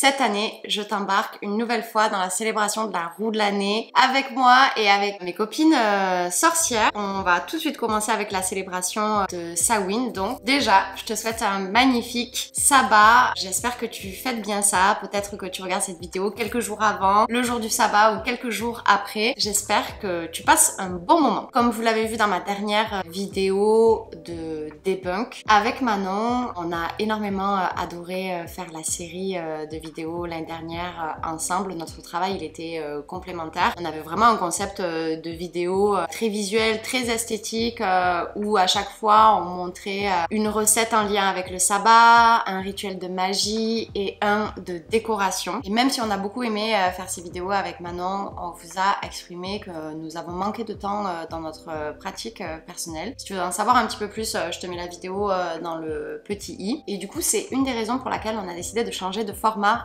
Cette année, je t'embarque une nouvelle fois dans la célébration de la roue de l'année avec moi et avec mes copines sorcières. On va tout de suite commencer avec la célébration de Samhain. Donc déjà, je te souhaite un magnifique sabbat. J'espère que tu fêtes bien ça. Peut-être que tu regardes cette vidéo quelques jours avant, le jour du sabbat ou quelques jours après. J'espère que tu passes un bon moment. Comme vous l'avez vu dans ma dernière vidéo de debunk, avec Manon, on a énormément adoré faire la série de vidéos l'année dernière ensemble. Notre travail, il était complémentaire. On avait vraiment un concept de vidéo très visuel, très esthétique, où à chaque fois on montrait une recette en lien avec le sabbat, un rituel de magie et un de décoration. Et même si on a beaucoup aimé faire ces vidéos avec Manon, on vous a exprimé que nous avons manqué de temps dans notre pratique personnelle. Si tu veux en savoir un petit peu plus, je te mets la vidéo dans le petit i. Et du coup, c'est une des raisons pour laquelle on a décidé de changer de format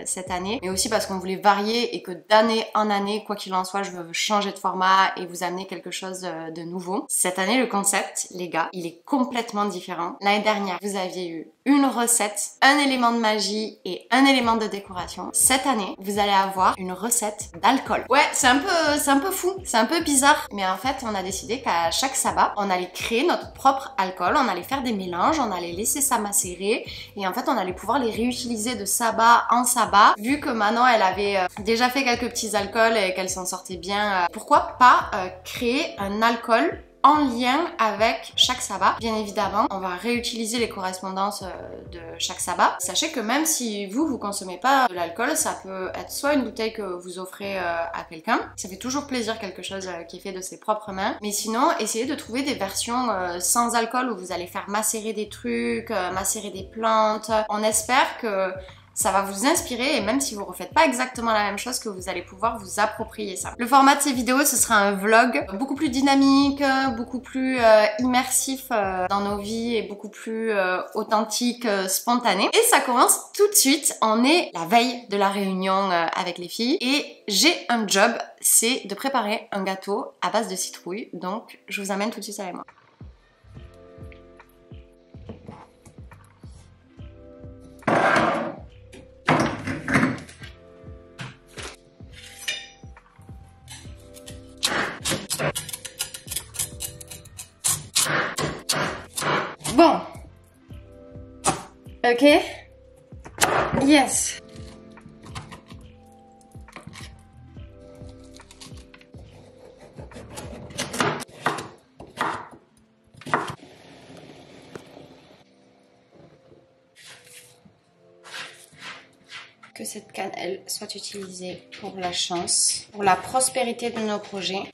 cette année, mais aussi parce qu'on voulait varier et que d'année en année, quoi qu'il en soit, je veux changer de format et vous amener quelque chose de nouveau. Cette année, le concept, les gars, il est complètement différent. L'année dernière, vous aviez eu une recette, un élément de magie et un élément de décoration. Cette année, vous allez avoir une recette d'alcool. Ouais, c'est un peu fou, c'est un peu bizarre, mais en fait, on a décidé qu'à chaque sabbat, on allait créer notre propre alcool, on allait faire des mélanges, on allait laisser ça macérer et en fait, on allait pouvoir les réutiliser de sabbat en sabbat. Vu que Manon, elle avait déjà fait quelques petits alcools et qu'elle s'en sortait bien, pourquoi pas créer un alcool en lien avec chaque sabbat. Bien évidemment, on va réutiliser les correspondances de chaque sabbat. Sachez que même si vous consommez pas de l'alcool, ça peut être soit une bouteille que vous offrez à quelqu'un. Ça fait toujours plaisir quelque chose qui est fait de ses propres mains. Mais sinon, essayez de trouver des versions sans alcool où vous allez faire macérer des trucs, macérer des plantes. On espère que ça va vous inspirer et même si vous refaites pas exactement la même chose, que vous allez pouvoir vous approprier ça. Le format de ces vidéos, ce sera un vlog beaucoup plus dynamique, beaucoup plus immersif dans nos vies et beaucoup plus authentique, spontané. Et ça commence tout de suite. On est la veille de la réunion avec les filles et j'ai un job, c'est de préparer un gâteau à base de citrouille. Donc je vous amène tout de suite avec moi. Bon, ok, yes. Que cette cannelle soit utilisée pour la chance, pour la prospérité de nos projets.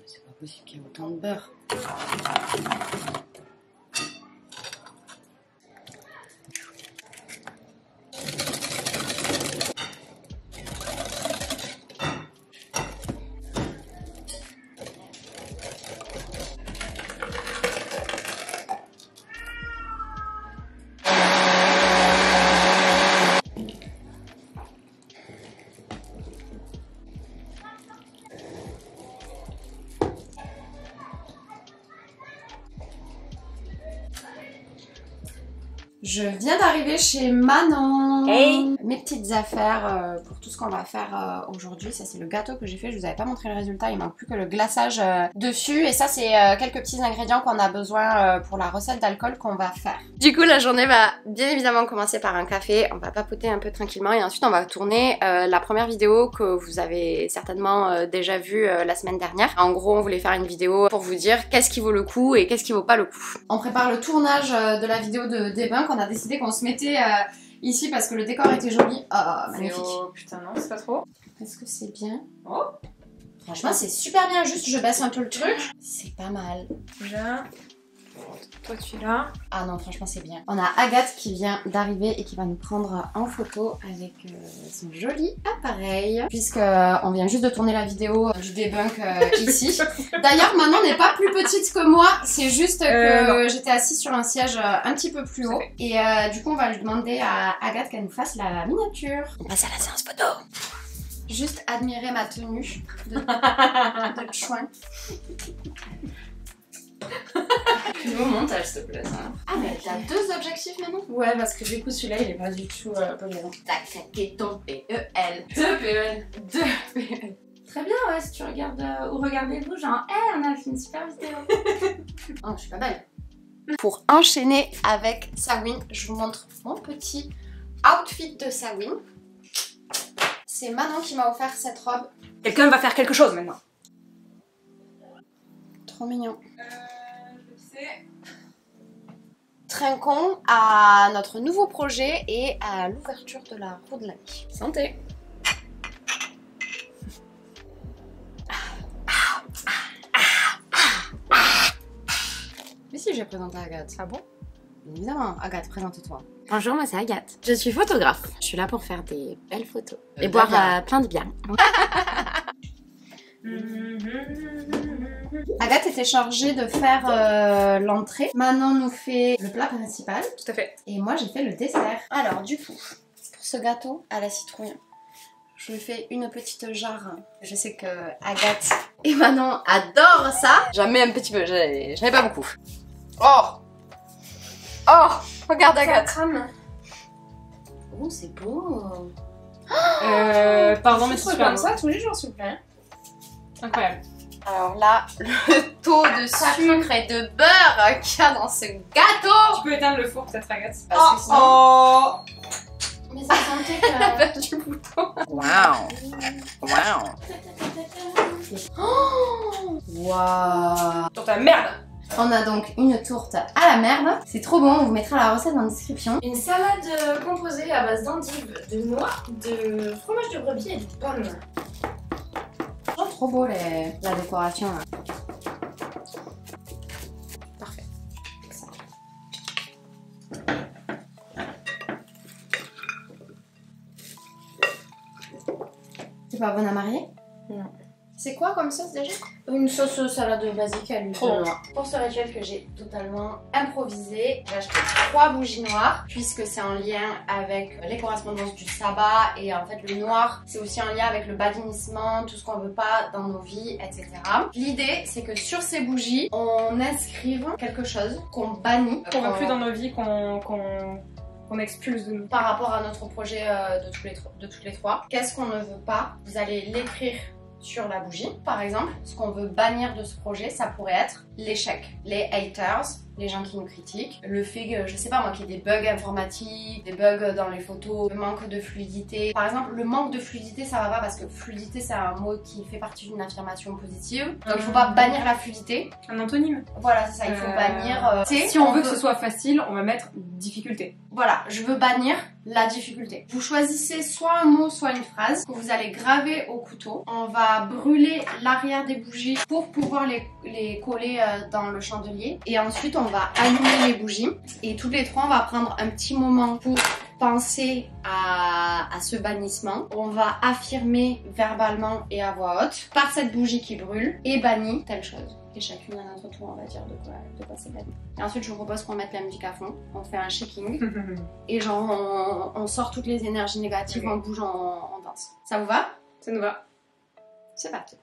C'est pas possible qu'il y ait autant de beurre. Je viens d'arriver chez Manon. Hey. Mes petites affaires pour tout ce qu'on va faire aujourd'hui. Ça, c'est le gâteau que j'ai fait. Je vous avais pas montré le résultat. Il manque plus que le glaçage dessus. Et ça, c'est quelques petits ingrédients qu'on a besoin pour la recette d'alcool qu'on va faire. Du coup, la journée va bien évidemment commencer par un café. On va papoter un peu tranquillement et ensuite on va tourner la première vidéo que vous avez certainement déjà vue la semaine dernière. En gros, on voulait faire une vidéo pour vous dire qu'est-ce qui vaut le coup et qu'est-ce qui vaut pas le coup. On prépare le tournage de la vidéo de debunk. On a décidé qu'on se mettait ici parce que le décor était joli. Oh, magnifique. Oh putain, non, c'est pas trop. Est-ce que c'est bien? Oh, franchement, c'est super bien. Juste, je baisse un peu le truc. C'est pas mal. Là, toi tu es là. Ah non, franchement, c'est bien. On a Agathe qui vient d'arriver et qui va nous prendre en photo avec son joli appareil. Puisqu'on vient juste de tourner la vidéo du debunk ici. D'ailleurs, Manon n'est pas plus petite que moi. C'est juste que j'étais assise sur un siège un petit peu plus haut. Et du coup, on va lui demander à Agathe qu'elle nous fasse la miniature. On passe à la séance photo. juste admirer ma tenue de chouin. Nouveau montage, s'il te plaît. Ça. Ah, mais t'as 2 objectifs maintenant? Ouais, parce que du coup, celui-là, il est pas du tout polyvalent. T'as claqué ton PEL. 2 PEL. 2 PEL. Très bien, ouais, si tu regardes ou regardez-vous, genre, on a fait une super vidéo. Oh, je suis pas belle. Pour enchaîner avec Sawin, je vous montre mon petit outfit de Sawin. C'est Manon qui m'a offert cette robe. Quelqu'un va faire quelque chose maintenant. Trop mignon. Je sais. Trinquons à notre nouveau projet et à l'ouverture de la roue de l'année. Santé. Mais si, j'ai présenté Agathe. Ah bon? Évidemment, Agathe, présente-toi. Bonjour, moi c'est Agathe. Je suis photographe. Je suis là pour faire des belles photos et bien. boire plein de bière. Agathe était chargée de faire l'entrée. Manon nous fait le plat principal. Tout à fait. Et moi, j'ai fait le dessert. Alors, du coup, pour ce gâteau à la citrouille, je lui fais une petite jarre. Je sais que Agathe et Manon adorent ça. J'en mets un petit peu, j'en ai pas beaucoup. Oh! Oh! Regarde Agathe. crame. Oh, c'est beau. Pardon, mais tu peux comme ça tous les jours, s'il vous plaît. Incroyable. Alors là, le taux de sucre et de beurre qu'il y a dans ce gâteau. Tu peux éteindre le four, peut-être, Agathe. Parce que sinon- Oh. Mais ça sentait que la perte du bouton. Waouh! Waouh! Oh! Waouh! Dans ta merde. On a donc une tourte à la merde. C'est trop bon, on vous mettra la recette dans la description. Une salade composée à base d'endives, de noix, de fromage de brebis et de pommes. Oh, trop beau la décoration là. Parfait. C'est pas bon à marier? Non. C'est quoi comme sauce déjà? Une sauce salade basique à l'huile de noix. Pour ce rituel que j'ai totalement improvisé, j'ai acheté 3 bougies noires puisque c'est en lien avec les correspondances du sabbat et en fait le noir c'est aussi en lien avec le bannissement, tout ce qu'on veut pas dans nos vies, etc. L'idée c'est que sur ces bougies on inscrive quelque chose qu'on bannit, Qu'on veut plus dans nos vies, qu'on expulse de nous. par rapport à notre projet de tous les 3. Qu'est-ce qu'on ne veut pas? Vous allez l'écrire sur la bougie. Par exemple, ce qu'on veut bannir de ce projet, ça pourrait être l'échec, les haters, les gens qui nous critiquent, le fait que, je sais pas moi, qu'il y ait des bugs informatiques, des bugs dans les photos, le manque de fluidité. Par exemple, le manque de fluidité, ça va pas parce que fluidité, c'est un mot qui fait partie d'une affirmation positive. Donc il faut pas bannir la fluidité. Un antonyme. Voilà, c'est ça, il faut bannir. Si on veut que ce soit facile, on va mettre difficulté. Voilà, je veux bannir la difficulté. Vous choisissez soit un mot, soit une phrase que vous allez graver au couteau. On va brûler l'arrière des bougies pour pouvoir les coller dans le chandelier. Et ensuite, on va allumer les bougies. Et toutes les 3, on va prendre un petit moment pour penser à ce bannissement. On va affirmer verbalement et à voix haute par cette bougie qui brûle et banni telle chose. Et chacune à notre tour, on va dire de quoi c'est banni. Et ensuite, je vous propose qu'on mette la musique à fond. On fait un shaking. Et genre, on sort toutes les énergies négatives, on bouge, on danse. Ça vous va? Ça nous va. C'est parti.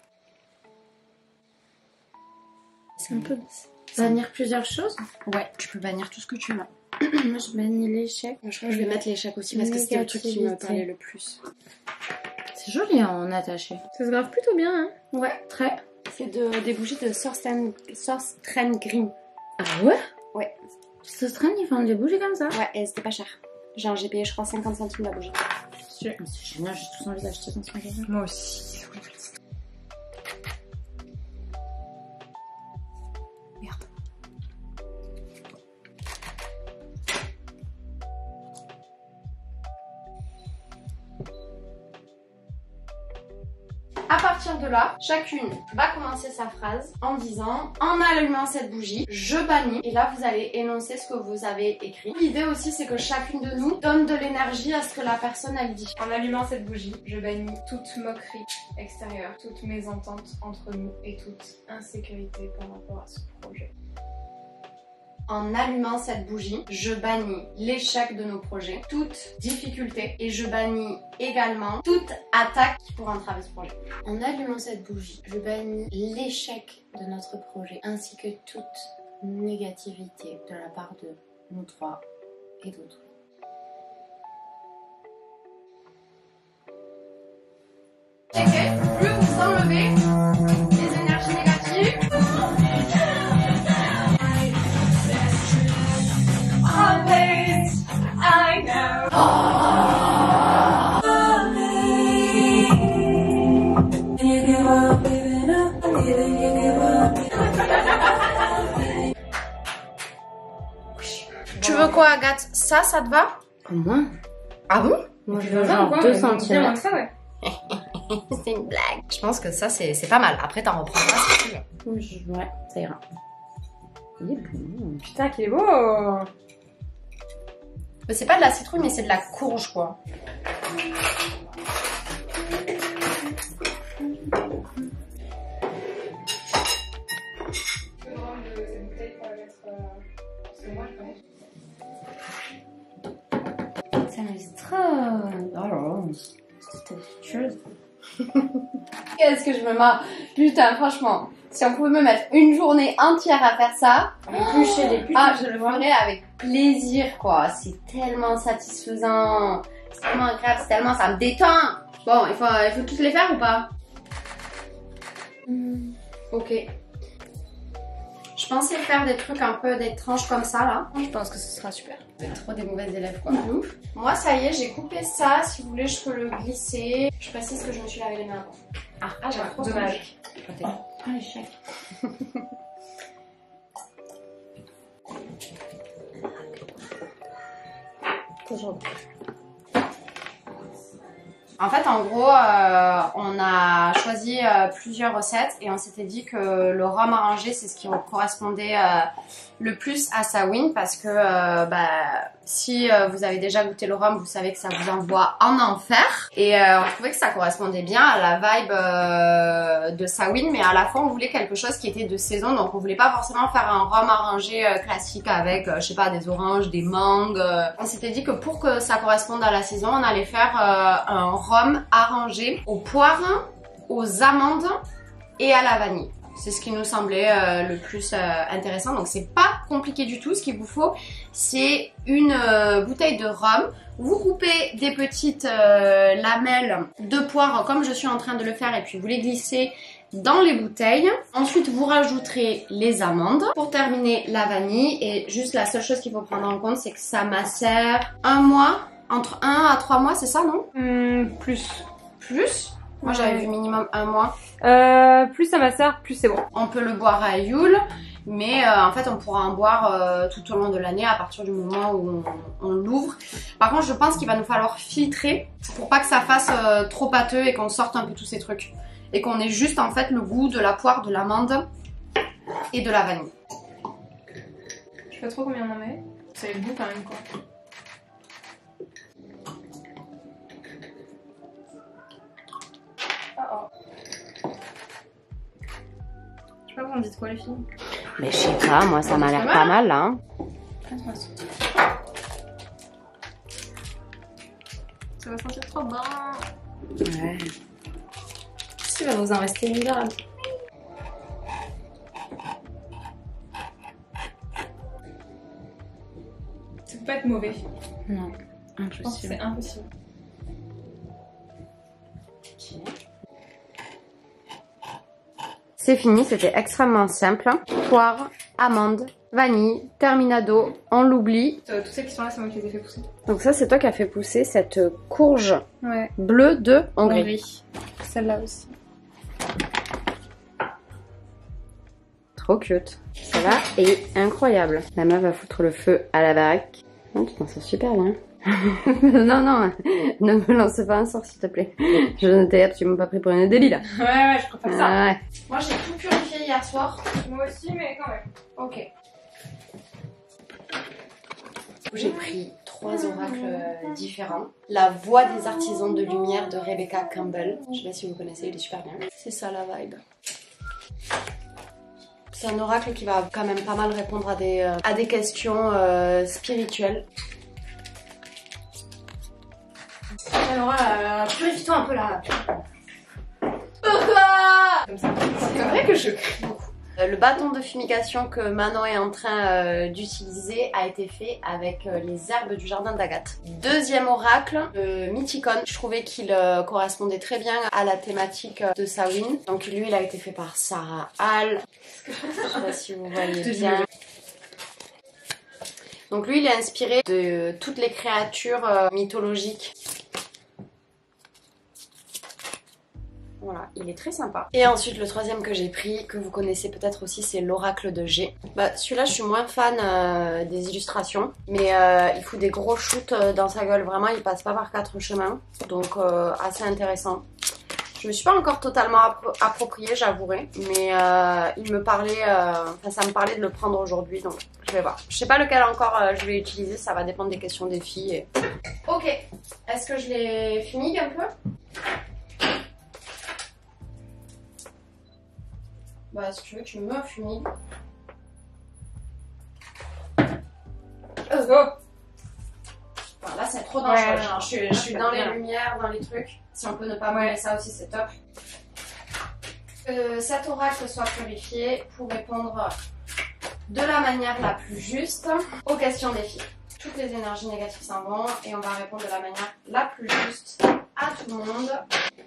On peut bannir plusieurs choses. Ouais, tu peux bannir tout ce que tu veux. Moi je bannis l'échec. Je crois que je vais mettre l'échec aussi parce que c'était le truc qui me parlait le plus. C'est joli en attaché. Ça se grave plutôt bien, hein? Ouais, très. C'est des bougies de Source Trend Green. Ah ouais? Ouais. Ce train, ils font des bougies comme ça? Ouais, et c'était pas cher. Genre, j'ai payé, je crois, 50 centimes la bougie. C'est génial, j'ai tout envie d'acheter dans ce magasin. Moi aussi. Merde. À partir de là, chacune va commencer sa phrase en disant « En allumant cette bougie, je bannis » et là vous allez énoncer ce que vous avez écrit. L'idée aussi c'est que chacune de nous donne de l'énergie à ce que la personne elle dit. En allumant cette bougie, je bannis toute moquerie extérieure, toute mésentente entre nous et toute insécurité par rapport à ce projet. En allumant cette bougie, je bannis l'échec de nos projets, toute difficulté et je bannis également toute attaque qui pourrait entraver ce projet. En allumant cette bougie, je bannis l'échec de notre projet ainsi que toute négativité de la part de nous trois et d'autres. Checkez, plus vous enlevez les énergies négatives. Always, I know. Tu veux quoi, Agathe? Ça te va? Au moins. Ah bon? Moi je veux genre 2 cm. C'est une blague. Je pense que ça c'est pas mal. Après t'en reprendras si tu veux. Ouais, ça ira. Il est bon. Putain, qu'il est beau. C'est pas de la citrouille mais c'est de la courge quoi. Ça m'extra. Alors, c'était quelque chose. Qu'est-ce que je me marre. Putain franchement, si on pouvait me mettre une journée entière à faire ça, Éplucher les puces. ah je le ferais avec plaisir quoi. C'est tellement satisfaisant, c'est tellement agréable, c'est tellement ça me détend. Bon, il faut toutes les faire ou pas? Ok. Je pensais faire des trucs un peu des tranches comme ça là. Je pense que ce sera super. Vous êtes trop des mauvaises élèves quoi. Ouf. Moi ça y est, j'ai coupé ça. Si vous voulez, je peux le glisser. Je précise que je me suis lavé les mains avant. Ah, j'ai trop Dommage. Ah, l'échec. Toujours. En fait, en gros, on a choisi plusieurs recettes et on s'était dit que le rhum arrangé, c'est ce qui correspondait le plus à Sawin parce que si vous avez déjà goûté le rhum, vous savez que ça vous envoie en enfer. Et on trouvait que ça correspondait bien à la vibe de Sawin, mais à la fois on voulait quelque chose qui était de saison, donc on voulait pas forcément faire un rhum arrangé classique avec, je sais pas, des oranges, des mangues. On s'était dit que pour que ça corresponde à la saison, on allait faire un rhum arrangé aux poires, aux amandes et à la vanille. C'est ce qui nous semblait le plus intéressant. Donc c'est pas compliqué du tout. Ce qu'il vous faut, c'est une bouteille de rhum. Vous coupez des petites lamelles de poire comme je suis en train de le faire et puis vous les glissez dans les bouteilles. Ensuite, vous rajouterez les amandes. Pour terminer, la vanille. Et juste la seule chose qu'il faut prendre en compte, c'est que ça macère un mois, entre 1 à 3 mois, c'est ça, non? Plus. Plus? Moi, j'avais vu minimum 1 mois. Plus ça macère, plus c'est bon. On peut le boire à Yule, mais en fait, on pourra en boire tout au long de l'année à partir du moment où on l'ouvre. Par contre, je pense qu'il va nous falloir filtrer pour pas que ça fasse trop pâteux et qu'on sorte un peu tous ces trucs. Et qu'on ait juste en fait le goût de la poire, de l'amande et de la vanille. Je sais pas trop combien on en met. Ça a le goût quand même quoi. Je sais pas, vous en dites quoi les filles? Mais je sais pas, moi ça m'a l'air pas mal là. Hein. Ça va sentir trop bon. Ouais. Il va vous en rester une grave. Ça peut pas être mauvais. Non, Je pense que c'est impossible. C'est fini, c'était extrêmement simple. Poire, amande, vanille, terminado, on l'oublie. Tous ceux qui sont là, c'est moi qui les ai fait pousser. Donc ça, c'est toi qui as fait pousser cette courge Ouais. bleue de Hongrie. Celle-là aussi. Trop cute. Celle-là est incroyable. La meuf va foutre le feu à la baraque. Oh, tu t'en sors super bien. Non, non, ne me lance pas un sort s'il te plaît. Je ne t'ai absolument pas pris pour une débile. Ouais, je préfère ça. Ah ouais. Moi j'ai tout purifié hier soir. Moi aussi, mais quand même. Ok. J'ai pris 3 oracles différents. La voix des artisans de lumière de Rebecca Campbell. Je sais pas si vous connaissez, il est super bien. C'est ça la vibe. C'est un oracle qui va quand même pas mal répondre à des questions spirituelles. Alors, purifie-toi un peu là. Comme ça. C'est vrai que je crie beaucoup. Le bâton de fumigation que Manon est en train d'utiliser a été fait avec les herbes du jardin d'Agathe. Deuxième oracle, le Mythicone. Je trouvais qu'il correspondait très bien à la thématique de Samhain. Donc lui, il a été fait par Sarah Hall. Je sais pas si vous voyez bien. Donc lui, il est inspiré de toutes les créatures mythologiques. Voilà, il est très sympa. Et ensuite, le troisième que j'ai pris, que vous connaissez peut-être aussi, c'est l'oracle de G. Bah, celui-là, je suis moins fan des illustrations, mais il fout des gros shoots dans sa gueule. Vraiment, il passe pas par 4 chemins, donc assez intéressant. Je me suis pas encore totalement appropriée, j'avouerai, mais il me parlait, ça me parlait de le prendre aujourd'hui, donc je vais voir. Je sais pas lequel encore je vais utiliser, ça va dépendre des questions des filles. Et... Ok, est-ce que je les fumigue un peu? Bah, si tu veux, tu me fumigues. Voilà, là, c'est trop dangereux. Ouais, genre, je suis dans les lumières, dans les trucs. Si on peut ne pas brûler ça aussi, c'est top. Cet oracle soit purifié pour répondre de la manière la plus juste aux questions des filles. Toutes les énergies négatives s'en vont et on va répondre de la manière la plus juste à tout le monde.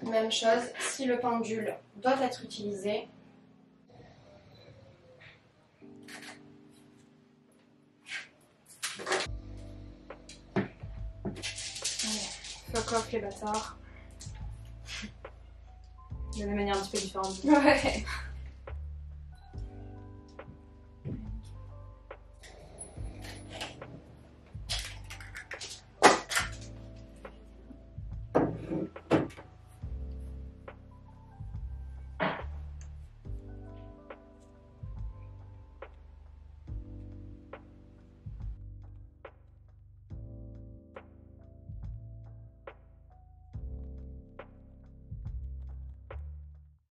Même chose, si le pendule doit être utilisé, Fuck off les bâtards. De la manière un petit peu différente. ouais.